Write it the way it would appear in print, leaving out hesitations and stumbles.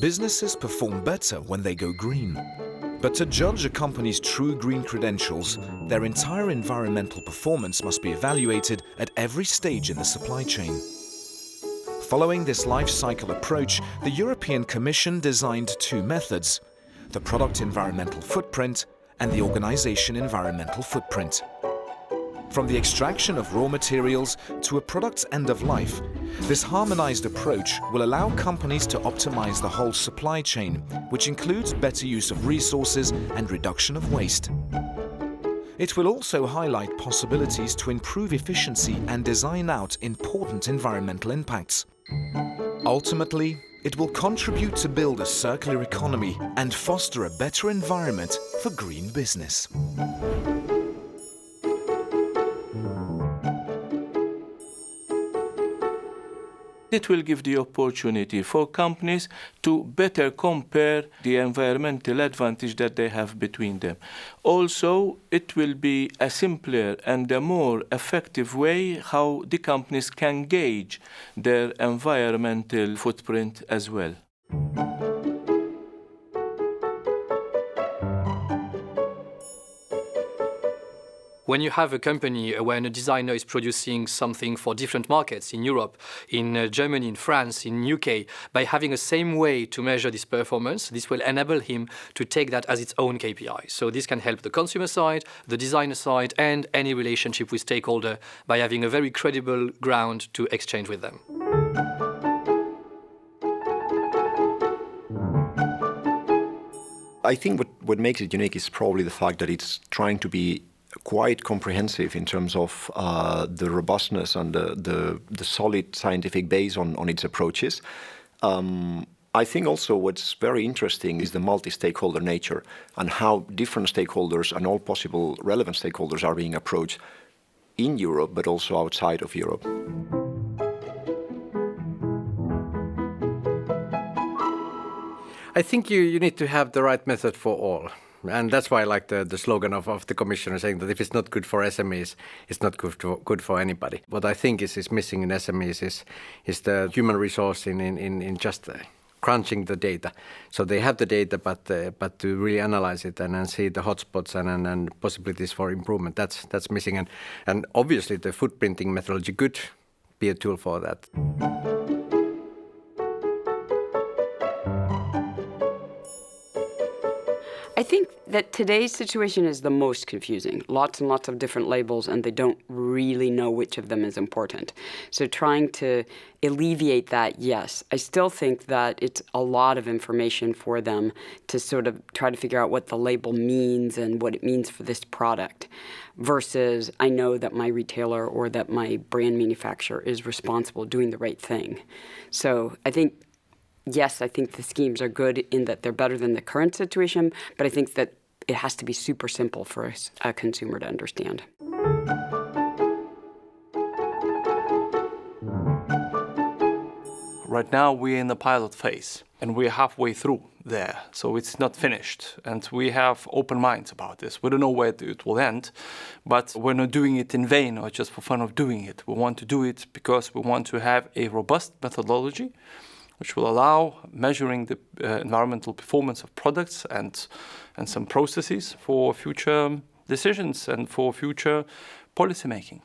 Businesses perform better when they go green. But to judge a company's true green credentials, their entire environmental performance must be evaluated at every stage in the supply chain. Following this life cycle approach, the European Commission designed two methods: the product environmental footprint and the organization environmental footprint. From the extraction of raw materials to a product's end of life, this harmonized approach will allow companies to optimize the whole supply chain, which includes better use of resources and reduction of waste. It will also highlight possibilities to improve efficiency and design out important environmental impacts. Ultimately, it will contribute to build a circular economy and foster a better environment for green business. It will give the opportunity for companies to better compare the environmental advantage that they have between them. Also, it will be a simpler and a more effective way how the companies can gauge their environmental footprint as well. When you have a company, when a designer is producing something for different markets in Europe, in Germany, in France, in UK, by having a same way to measure this performance, this will enable him to take that as its own KPI. So this can help the consumer side, the designer side, and any relationship with stakeholder by having a very credible ground to exchange with them. I think what makes it unique is probably the fact that it's trying to be quite comprehensive in terms of the robustness and the solid scientific base on its approaches. I think also what's very interesting is the multi-stakeholder nature and how different stakeholders and all possible relevant stakeholders are being approached in Europe, but also outside of Europe. I think you need to have the right method for all. And that's why I like the slogan of the Commissioner saying that if it's not good for SMEs, it's not good for anybody. What I think is missing in SMEs is the human resource in just crunching the data. So they have the data, but to really analyze it and see the hotspots and possibilities for improvement, that's missing. And obviously the footprinting methodology could be a tool for that. I think that today's situation is the most confusing. Lots and lots of different labels, and they don't really know which of them is important. So trying to alleviate that, yes. I still think that it's a lot of information for them to sort of try to figure out what the label means and what it means for this product, versus I know that my retailer or that my brand manufacturer is responsible doing the right thing. So I think yes, I think the schemes are good in that they're better than the current situation, but I think that it has to be super simple for a consumer to understand. Right now we're in the pilot phase and we're halfway through there, so it's not finished. And we have open minds about this. We don't know where it will end, but we're not doing it in vain or just for fun of doing it. We want to do it because we want to have a robust methodology which will allow measuring the environmental performance of products and some processes for future decisions and for future policy making.